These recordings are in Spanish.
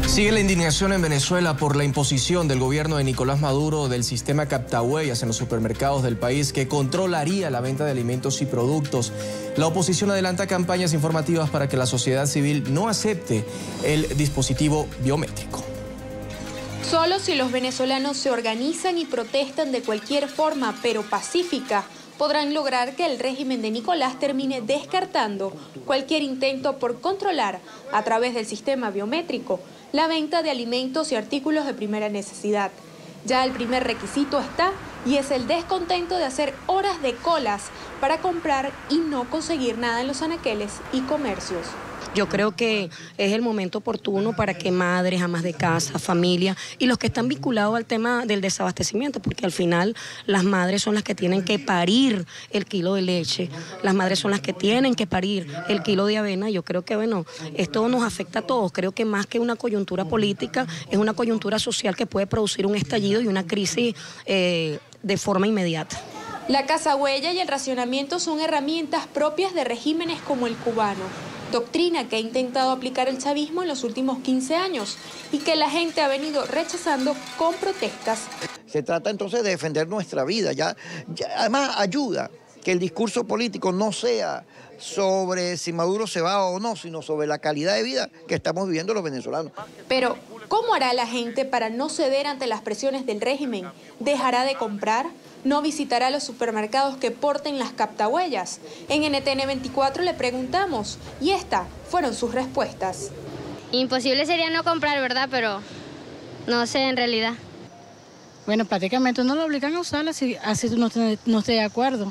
Sigue la indignación en Venezuela por la imposición del gobierno de Nicolás Maduro del sistema captahuellas en los supermercados del país que controlaría la venta de alimentos y productos. La oposición adelanta campañas informativas para que la sociedad civil no acepte el dispositivo biométrico. Solo si los venezolanos se organizan y protestan de cualquier forma, pero pacífica, podrán lograr que el régimen de Nicolás termine descartando cualquier intento por controlar, a través del sistema biométrico, la venta de alimentos y artículos de primera necesidad. Ya el primer requisito está y es el descontento de hacer horas de colas para comprar y no conseguir nada en los anaqueles y comercios. Yo creo que es el momento oportuno para que madres, amas de casa, familia y los que están vinculados al tema del desabastecimiento, porque al final las madres son las que tienen que parir el kilo de leche, las madres son las que tienen que parir el kilo de avena. Yo creo que, bueno, esto nos afecta a todos. Creo que más que una coyuntura política, es una coyuntura social que puede producir un estallido y una crisis de forma inmediata. La cazahuella y el racionamiento son herramientas propias de regímenes como el cubano, doctrina que ha intentado aplicar el chavismo en los últimos 15 años y que la gente ha venido rechazando con protestas. Se trata entonces de defender nuestra vida, además ayuda que el discurso político no sea sobre si Maduro se va o no, sino sobre la calidad de vida que estamos viviendo los venezolanos. Pero, ¿cómo hará la gente para no ceder ante las presiones del régimen? ¿Dejará de comprar? ¿No visitará los supermercados que porten las captahuellas? En NTN 24 le preguntamos y estas fueron sus respuestas. Imposible sería no comprar, ¿verdad? Pero no sé en realidad. Bueno, prácticamente no lo obligan a usarla así tú no estés de acuerdo.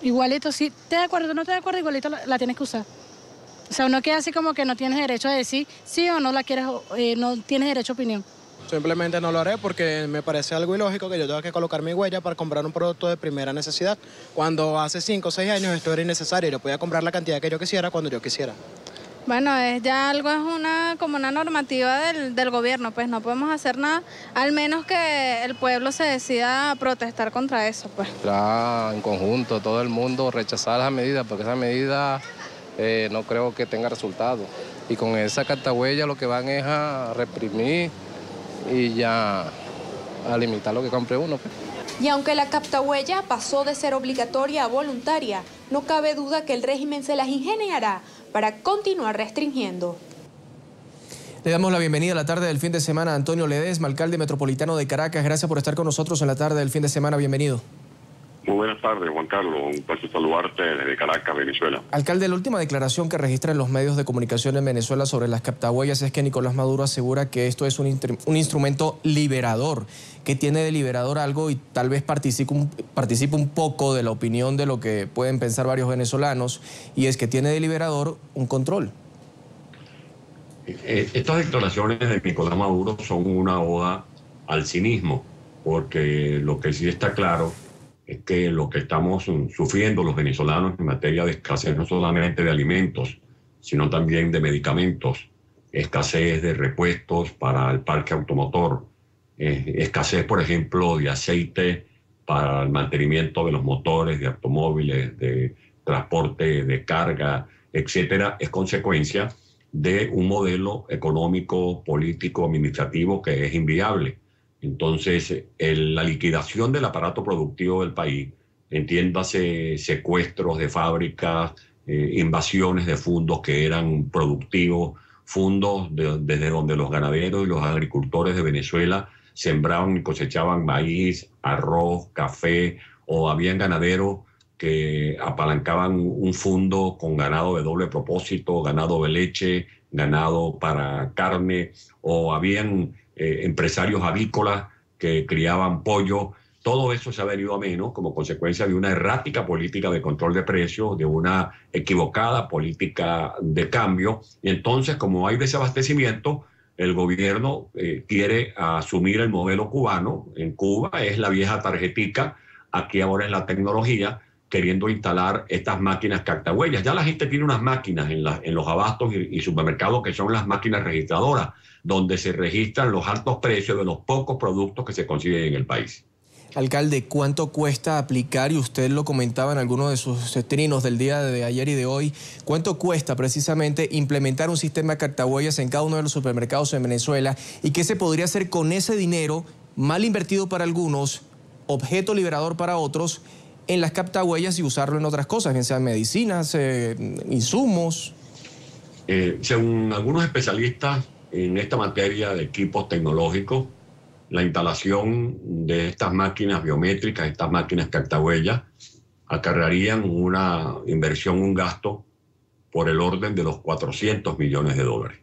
Igualito, si estés de acuerdo o no estés de acuerdo, igualito la tienes que usar. O sea, uno queda así como que no tienes derecho a decir sí o no la quieres, no tienes derecho a opinión. Simplemente no lo haré porque me parece algo ilógico que yo tenga que colocar mi huella para comprar un producto de primera necesidad, cuando hace 5 o 6 años esto era innecesario y yo podía comprar la cantidad que yo quisiera cuando yo quisiera. Bueno, es como una normativa del gobierno, pues no podemos hacer nada, al menos que el pueblo se decida a protestar contra eso, pues. Ya en conjunto, todo el mundo rechazar las medidas, porque esas medidas no creo que tenga resultado. Y con esa cartahuella lo que van es a reprimir y ya a limitar lo que compre uno, pues. Y aunque la captahuella pasó de ser obligatoria a voluntaria, no cabe duda que el régimen se las ingeniará para continuar restringiendo. Le damos la bienvenida a la tarde del fin de semana a Antonio Ledesma, alcalde metropolitano de Caracas. Gracias por estar con nosotros en la tarde del fin de semana. Bienvenido. Muy buenas tardes, Juan Carlos. Un placer saludarte desde Caracas, Venezuela. Alcalde, la última declaración que registra en los medios de comunicación en Venezuela sobre las captahuellas es que Nicolás Maduro asegura que esto es un instrumento liberador, que tiene de liberador algo y tal vez participe un poco de la opinión de lo que pueden pensar varios venezolanos, y es que tiene de liberador un control. Estas declaraciones de Nicolás Maduro son una oda al cinismo, porque lo que sí está claro es que lo que estamos sufriendo los venezolanos en materia de escasez no solamente de alimentos, sino también de medicamentos, escasez de repuestos para el parque automotor, escasez, por ejemplo, de aceite para el mantenimiento de los motores, de automóviles, de transporte de carga, etcétera, es consecuencia de un modelo económico, político, administrativo que es inviable. Entonces, la liquidación del aparato productivo del país, entiéndase secuestros de fábricas, invasiones de fondos que eran productivos, fondos desde donde los ganaderos y los agricultores de Venezuela sembraban y cosechaban maíz, arroz, café, o habían ganaderos que apalancaban un fondo con ganado de doble propósito, ganado de leche, ganado para carne, o habían empresarios avícolas que criaban pollo. Todo eso se ha venido a menos como consecuencia de una errática política de control de precios, de una equivocada política de cambio. Y entonces, como hay desabastecimiento, el gobierno quiere asumir el modelo cubano. En Cuba es la vieja tarjetica, aquí ahora es la tecnología, queriendo instalar estas máquinas captahuellas. Ya la gente tiene unas máquinas en los abastos y supermercados que son las máquinas registradoras, donde se registran los altos precios de los pocos productos que se consiguen en el país. Alcalde, ¿cuánto cuesta aplicar? Y usted lo comentaba en algunos de sus trinos del día de ayer y de hoy. ¿Cuánto cuesta precisamente implementar un sistema de cartahuellas en cada uno de los supermercados en Venezuela? ¿Y qué se podría hacer con ese dinero mal invertido para algunos, objeto liberador para otros, en las captahuellas y usarlo en otras cosas, bien sean medicinas, insumos? Según algunos especialistas en esta materia de equipos tecnológicos, la instalación de estas máquinas biométricas, estas máquinas cartahuellas, acarrearían una inversión, un gasto por el orden de los 400 millones de dólares.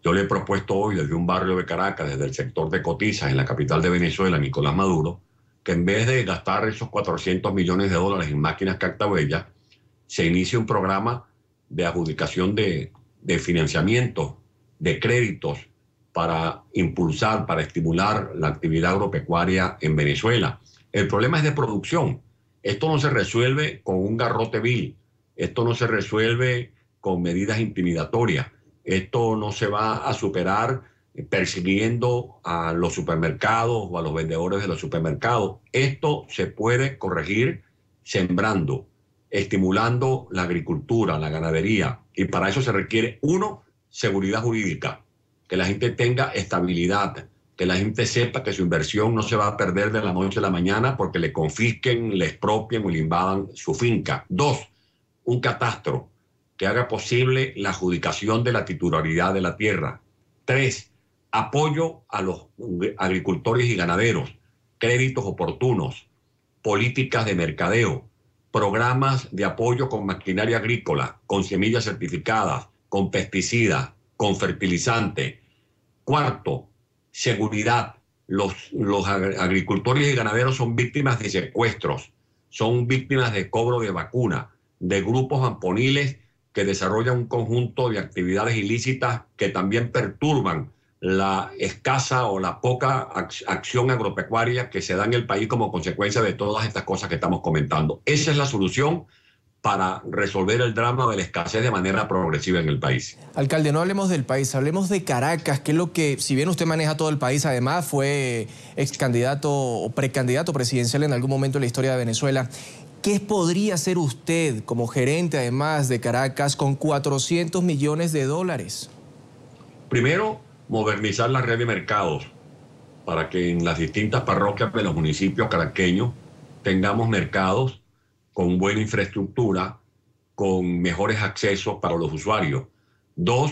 Yo le he propuesto hoy desde un barrio de Caracas, desde el sector de Cotizas, en la capital de Venezuela, Nicolás Maduro, que en vez de gastar esos 400 millones de dólares en máquinas cartahuellas, se inicie un programa de adjudicación de financiamiento, de créditos, para impulsar, para estimular la actividad agropecuaria en Venezuela. El problema es de producción. Esto no se resuelve con un garrote vil. Esto no se resuelve con medidas intimidatorias. Esto no se va a superar persiguiendo a los supermercados o a los vendedores de los supermercados. Esto se puede corregir sembrando, estimulando la agricultura, la ganadería. Y para eso se requiere, uno, seguridad jurídica. Que la gente tenga estabilidad, que la gente sepa que su inversión no se va a perder de la noche a la mañana porque le confisquen, le expropien o le invadan su finca. Dos, un catastro que haga posible la adjudicación de la titularidad de la tierra. Tres, apoyo a los agricultores y ganaderos, créditos oportunos, políticas de mercadeo, programas de apoyo con maquinaria agrícola, con semillas certificadas, con pesticidas, con fertilizante. Cuarto, seguridad. Los agricultores y ganaderos son víctimas de secuestros, son víctimas de cobro de vacuna, de grupos mamponiles que desarrollan un conjunto de actividades ilícitas que también perturban la escasa o la poca acción agropecuaria que se da en el país como consecuencia de todas estas cosas que estamos comentando. Esa es la solución para resolver el drama de la escasez de manera progresiva en el país. Alcalde, no hablemos del país, hablemos de Caracas, que es lo que, si bien usted maneja todo el país, además fue ex candidato o precandidato presidencial en algún momento en la historia de Venezuela. ¿Qué podría hacer usted como gerente, además de Caracas, con 400 millones de dólares? Primero, modernizar la red de mercados para que en las distintas parroquias de los municipios caraqueños tengamos mercados con buena infraestructura, con mejores accesos para los usuarios. Dos,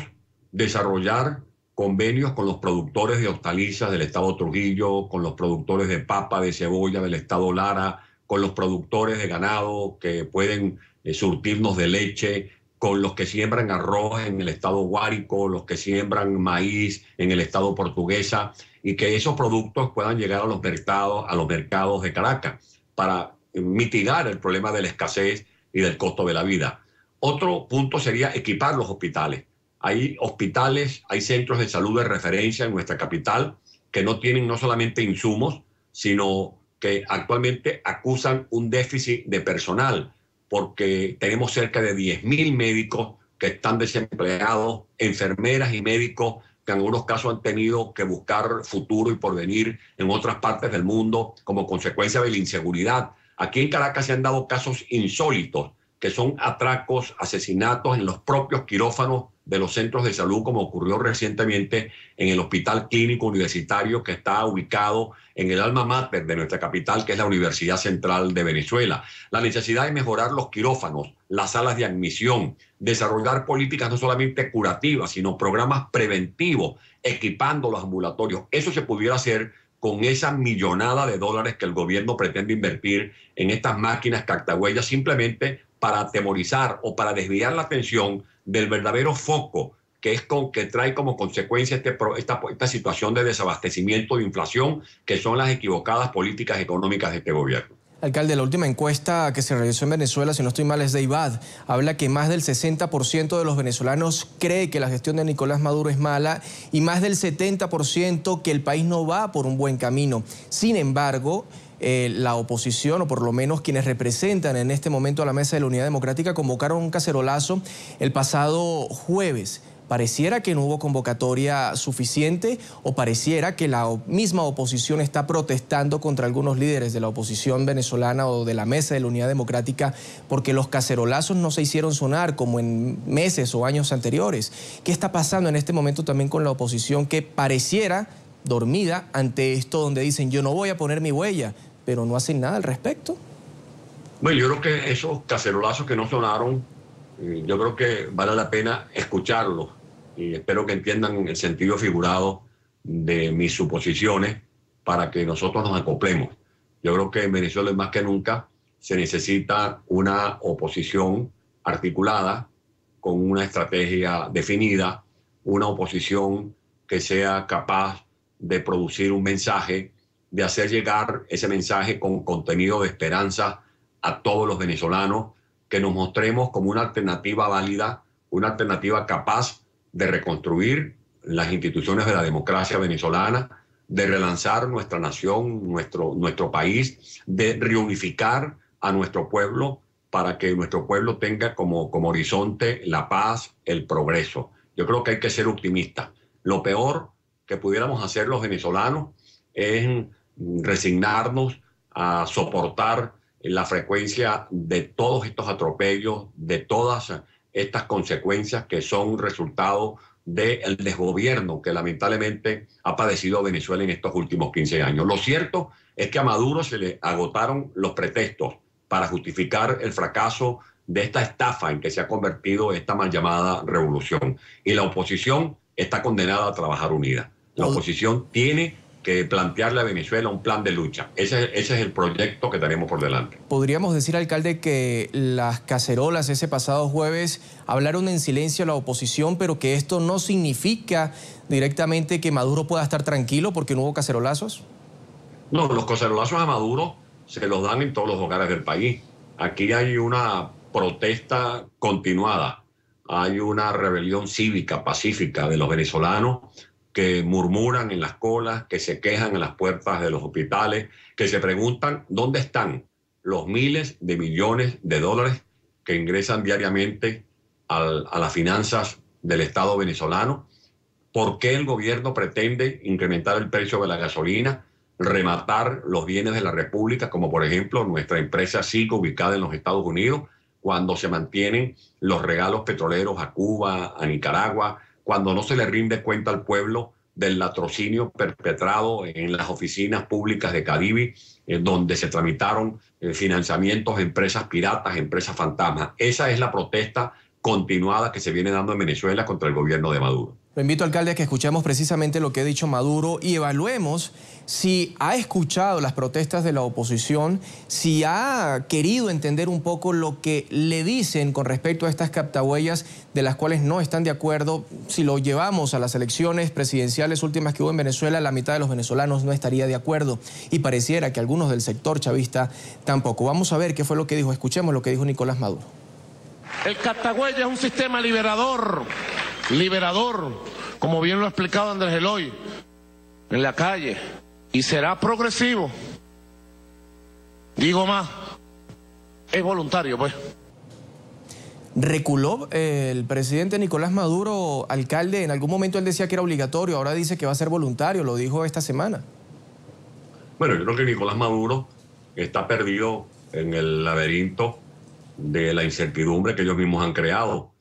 desarrollar convenios con los productores de hortalizas del estado Trujillo, con los productores de papa, de cebolla del estado Lara, con los productores de ganado que pueden surtirnos de leche, con los que siembran arroz en el estado Guárico, los que siembran maíz en el estado Portuguesa, y que esos productos puedan llegar a los mercados de Caracas para mitigar el problema de la escasez y del costo de la vida. Otro punto sería equipar los hospitales. Hay hospitales, hay centros de salud de referencia en nuestra capital que no tienen no solamente insumos, sino que actualmente acusan un déficit de personal, porque tenemos cerca de 10.000 médicos que están desempleados, enfermeras y médicos que en algunos casos han tenido que buscar futuro y porvenir en otras partes del mundo como consecuencia de la inseguridad. Aquí en Caracas se han dado casos insólitos, que son atracos, asesinatos en los propios quirófanos de los centros de salud, como ocurrió recientemente en el Hospital Clínico Universitario, que está ubicado en el alma mater de nuestra capital, que es la Universidad Central de Venezuela. La necesidad de mejorar los quirófanos, las salas de admisión, desarrollar políticas no solamente curativas, sino programas preventivos, equipando los ambulatorios. Eso se pudiera hacer con esa millonada de dólares que el gobierno pretende invertir en estas máquinas cartahuellas, simplemente para atemorizar o para desviar la atención del verdadero foco que trae como consecuencia esta situación de desabastecimiento, de inflación, que son las equivocadas políticas económicas de este gobierno. Alcalde, la última encuesta que se realizó en Venezuela, si no estoy mal, es de IBAD. Habla que más del 60% de los venezolanos cree que la gestión de Nicolás Maduro es mala y más del 70% que el país no va por un buen camino. Sin embargo, la oposición, o por lo menos quienes representan en este momento a la Mesa de la Unidad Democrática, convocaron un cacerolazo el pasado jueves Pareciera que no hubo convocatoria suficiente o pareciera que la misma oposición está protestando contra algunos líderes de la oposición venezolana o de la Mesa de la Unidad Democrática porque los cacerolazos no se hicieron sonar como en meses o años anteriores. ¿Qué está pasando en este momento también con la oposición que pareciera dormida ante esto donde dicen yo no voy a poner mi huella, pero no hacen nada al respecto? Bueno, yo creo que esos cacerolazos que no sonaron, yo creo que vale la pena escucharlos y espero que entiendan el sentido figurado de mis suposiciones para que nosotros nos acoplemos. Yo creo que en Venezuela más que nunca se necesita una oposición articulada, con una estrategia definida, una oposición que sea capaz de producir un mensaje, de hacer llegar ese mensaje con contenido de esperanza a todos los venezolanos, que nos mostremos como una alternativa válida, una alternativa capaz de reconstruir las instituciones de la democracia venezolana, de relanzar nuestra nación, nuestro país, de reunificar a nuestro pueblo para que nuestro pueblo tenga como horizonte la paz, el progreso. Yo creo que hay que ser optimistas. Lo peor que pudiéramos hacer los venezolanos es resignarnos a soportar la frecuencia de todos estos atropellos, de todas estas consecuencias que son resultado del desgobierno que lamentablemente ha padecido Venezuela en estos últimos 15 años. Lo cierto es que a Maduro se le agotaron los pretextos para justificar el fracaso de esta estafa en que se ha convertido esta mal llamada revolución. Y la oposición está condenada a trabajar unida. La oposición tiene que plantearle a Venezuela un plan de lucha. Ese es el proyecto que tenemos por delante. Podríamos decir, alcalde, que las cacerolas ese pasado jueves hablaron en silencio a la oposición, pero que esto no significa directamente que Maduro pueda estar tranquilo porque no hubo cacerolazos. No, los cacerolazos a Maduro se los dan en todos los hogares del país. Aquí hay una protesta continuada, hay una rebelión cívica, pacífica de los venezolanos que murmuran en las colas, que se quejan en las puertas de los hospitales, que se preguntan dónde están los miles de millones de dólares que ingresan diariamente a las finanzas del Estado venezolano. ¿Por qué el gobierno pretende incrementar el precio de la gasolina, rematar los bienes de la República, como por ejemplo nuestra empresa SICO ubicada en los Estados Unidos, cuando se mantienen los regalos petroleros a Cuba, a Nicaragua, cuando no se le rinde cuenta al pueblo del latrocinio perpetrado en las oficinas públicas de Cadivi, donde se tramitaron financiamientos a empresas piratas, empresas fantasmas? Esa es la protesta continuada que se viene dando en Venezuela contra el gobierno de Maduro. Lo invito, alcalde, a que escuchemos precisamente lo que ha dicho Maduro y evaluemos si ha escuchado las protestas de la oposición, si ha querido entender un poco lo que le dicen con respecto a estas captahuellas de las cuales no están de acuerdo. Si lo llevamos a las elecciones presidenciales últimas que hubo en Venezuela, la mitad de los venezolanos no estaría de acuerdo y pareciera que algunos del sector chavista tampoco. Vamos a ver qué fue lo que dijo. Escuchemos lo que dijo Nicolás Maduro. El captahuella es un sistema liberador, como bien lo ha explicado Andrés Eloy, en la calle, y será progresivo. Digo más, es voluntario, pues. ¿Reculó el presidente Nicolás Maduro, alcalde? En algún momento él decía que era obligatorio, ahora dice que va a ser voluntario, lo dijo esta semana. Bueno, yo creo que Nicolás Maduro está perdido en el laberinto de la incertidumbre que ellos mismos han creado,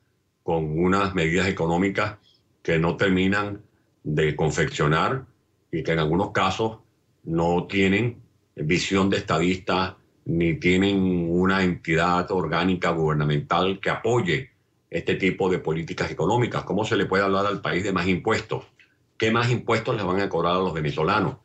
con unas medidas económicas que no terminan de confeccionar y que en algunos casos no tienen visión de estadista ni tienen una entidad orgánica gubernamental que apoye este tipo de políticas económicas. ¿Cómo se le puede hablar al país de más impuestos? ¿Qué más impuestos les van a cobrar a los venezolanos?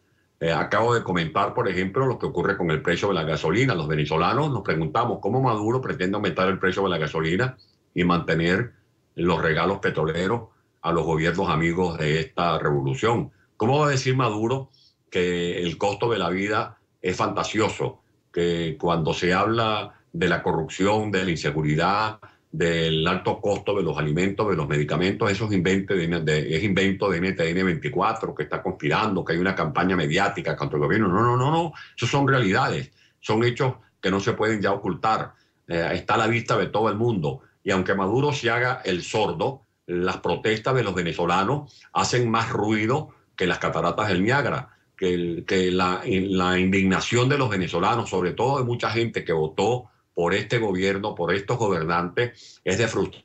Acabo de comentar, por ejemplo, lo que ocurre con el precio de la gasolina. Los venezolanos nos preguntamos cómo Maduro pretende aumentar el precio de la gasolina y mantener los regalos petroleros a los gobiernos amigos de esta revolución. ¿Cómo va a decir Maduro que el costo de la vida es fantasioso? Que cuando se habla de la corrupción, de la inseguridad, del alto costo de los alimentos, de los medicamentos, eso es invento de NTN 24, que está conspirando, que hay una campaña mediática contra el gobierno. No. Eso son realidades, son hechos que no se pueden ya ocultar. Está a la vista de todo el mundo. Y aunque Maduro se haga el sordo, las protestas de los venezolanos hacen más ruido que las cataratas del Niágara, que la indignación de los venezolanos, sobre todo de mucha gente que votó por este gobierno, por estos gobernantes, es de frustración.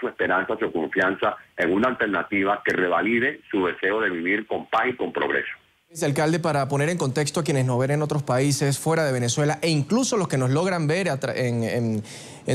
Su esperanza, su confianza en una alternativa que revalide su deseo de vivir con paz y con progreso. Alcalde, para poner en contexto a quienes nos ven en otros países fuera de Venezuela e incluso los que nos logran ver en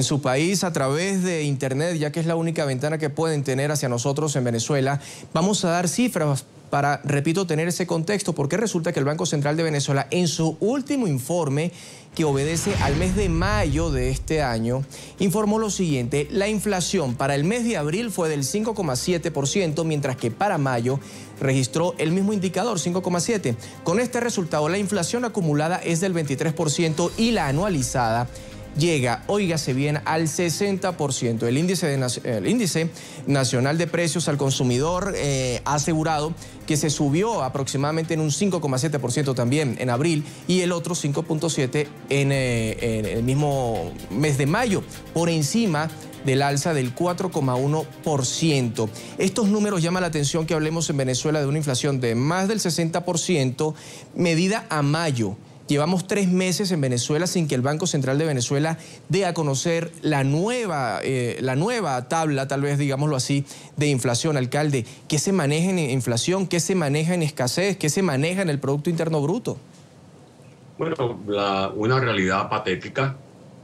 su país a través de internet, ya que es la única ventana que pueden tener hacia nosotros en Venezuela, vamos a dar cifras para, repito, tener ese contexto, porque resulta que el Banco Central de Venezuela, en su último informe, que obedece al mes de mayo de este año, informó lo siguiente: la inflación para el mes de abril fue del 5,7%, mientras que para mayo registró el mismo indicador, 5,7%. Con este resultado, la inflación acumulada es del 23% y la anualizada llega, óigase bien, al 60%. El índice nacional de precios al consumidor ha asegurado que se subió aproximadamente en un 5,7% también en abril y el otro 5,7% en el mismo mes de mayo, por encima del alza del 4,1%. Estos números llaman la atención que hablemos en Venezuela de una inflación de más del 60% medida a mayo. Llevamos 3 meses en Venezuela sin que el Banco Central de Venezuela dé a conocer la nueva tabla, tal vez digámoslo así, de inflación. Alcalde, ¿qué se maneja en inflación? ¿Qué se maneja en escasez? ¿Qué se maneja en el Producto Interno Bruto? Bueno, una realidad patética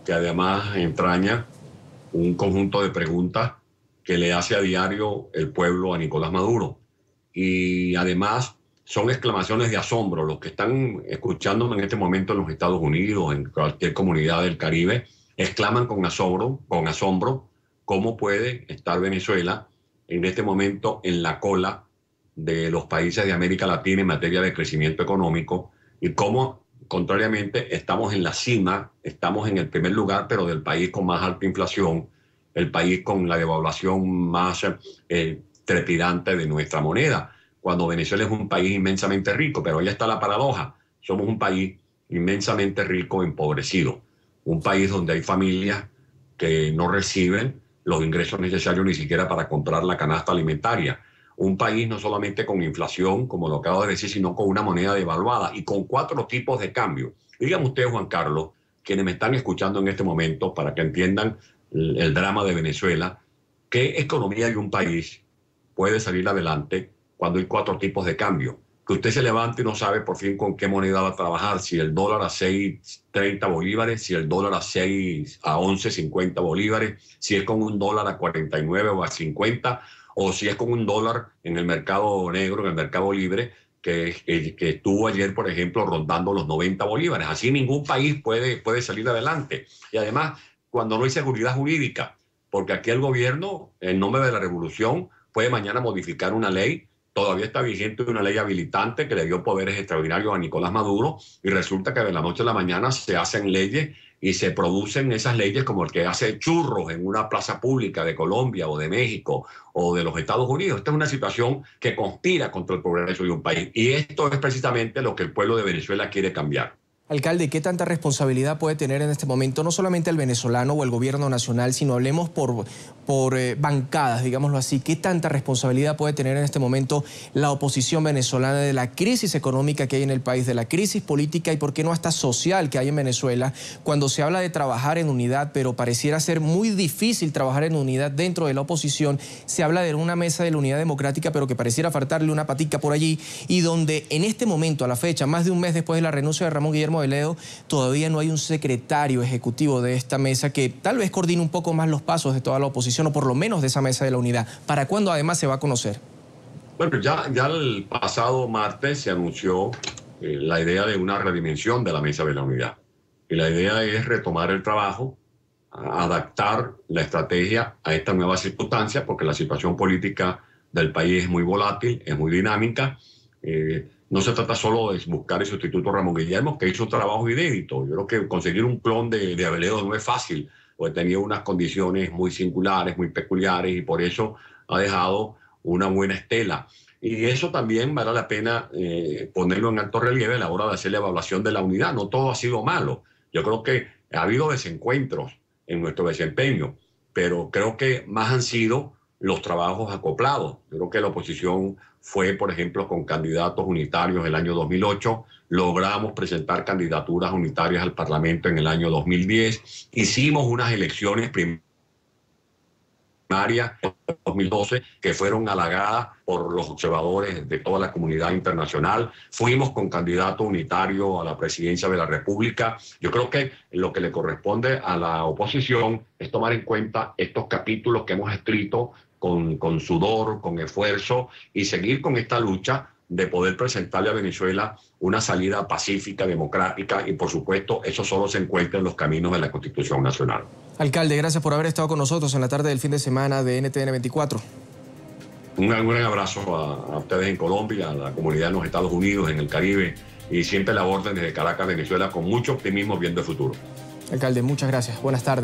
que además entraña un conjunto de preguntas que le hace a diario el pueblo a Nicolás Maduro. Y además son exclamaciones de asombro. Los que están escuchándome en este momento en los Estados Unidos, en cualquier comunidad del Caribe, exclaman con asombro cómo puede estar Venezuela en este momento en la cola de los países de América Latina en materia de crecimiento económico y cómo, contrariamente, estamos en la cima, estamos en el primer lugar, pero del país con más alta inflación, el país con la devaluación más trepidante de nuestra moneda, cuando Venezuela es un país inmensamente rico. Pero ahí está la paradoja: somos un país inmensamente rico, empobrecido, un país donde hay familias que no reciben los ingresos necesarios ni siquiera para comprar la canasta alimentaria, un país no solamente con inflación, como lo acabo de decir, sino con una moneda devaluada y con 4 tipos de cambio. Dígame usted, Juan Carlos, quienes me están escuchando en este momento, para que entiendan el drama de Venezuela, ¿qué economía de un país puede salir adelante cuando hay 4 tipos de cambio? Que usted se levante y no sabe por fin con qué moneda va a trabajar, si el dólar a 6.30 bolívares, si el dólar a 11.50 bolívares, si es con un dólar a 49 o a 50, o si es con un dólar en el mercado negro, en el mercado libre, que estuvo ayer, por ejemplo, rondando los 90 bolívares. Así ningún país puede salir adelante. Y además, cuando no hay seguridad jurídica, porque aquí el gobierno, en nombre de la revolución, puede mañana modificar una ley. Todavía está vigente una ley habilitante que le dio poderes extraordinarios a Nicolás Maduro, y resulta que de la noche a la mañana se hacen leyes y se producen esas leyes como el que hace churros en una plaza pública de Colombia o de México o de los Estados Unidos. Esta es una situación que conspira contra el progreso de un país, y esto es precisamente lo que el pueblo de Venezuela quiere cambiar. Alcalde, ¿qué tanta responsabilidad puede tener en este momento no solamente el venezolano o el gobierno nacional, sino hablemos por bancadas, digámoslo así? ¿Qué tanta responsabilidad puede tener en este momento la oposición venezolana de la crisis económica que hay en el país, de la crisis política y, por qué no, hasta social que hay en Venezuela, cuando se habla de trabajar en unidad, pero pareciera ser muy difícil trabajar en unidad dentro de la oposición? Se habla de una mesa de la unidad democrática, pero que pareciera faltarle una patica por allí, y donde en este momento, a la fecha, más de un mes después de la renuncia de Ramón Guillermo de Ledo, todavía no hay un secretario ejecutivo de esta mesa que tal vez coordine un poco más los pasos de toda la oposición, o por lo menos de esa mesa de la unidad. ¿Para cuándo además se va a conocer? Bueno, ya el pasado martes se anunció la idea de una redimensión de la mesa de la unidad. Y la idea es retomar el trabajo, adaptar la estrategia a esta nueva circunstancia, porque la situación política del país es muy volátil, es muy dinámica. No se trata solo de buscar el sustituto Ramón Guillermo, que hizo un trabajo inédito. Yo creo que conseguir un clon de Ledo no es fácil, porque tenía unas condiciones muy singulares, muy peculiares, y por eso ha dejado una buena estela. Y eso también vale la pena ponerlo en alto relieve a la hora de hacer la evaluación de la unidad. No todo ha sido malo. Yo creo que ha habido desencuentros en nuestro desempeño. pero creo que más han sido los trabajos acoplados. Yo creo que la oposición fue, por ejemplo, con candidatos unitarios el año 2008, logramos presentar candidaturas unitarias al Parlamento en el año 2010, hicimos unas elecciones primarias en 2012 que fueron halagadas por los observadores de toda la comunidad internacional, fuimos con candidato unitario a la presidencia de la República. Yo creo que lo que le corresponde a la oposición es tomar en cuenta estos capítulos que hemos escrito con sudor, con esfuerzo, y seguir con esta lucha de poder presentarle a Venezuela una salida pacífica, democrática, y por supuesto eso solo se encuentra en los caminos de la Constitución Nacional. Alcalde, gracias por haber estado con nosotros en la tarde del fin de semana de NTN 24. Un gran abrazo a ustedes en Colombia, a la comunidad en los Estados Unidos, en el Caribe, y siempre la orden desde Caracas, Venezuela, con mucho optimismo viendo el futuro. Alcalde, muchas gracias. Buenas tardes.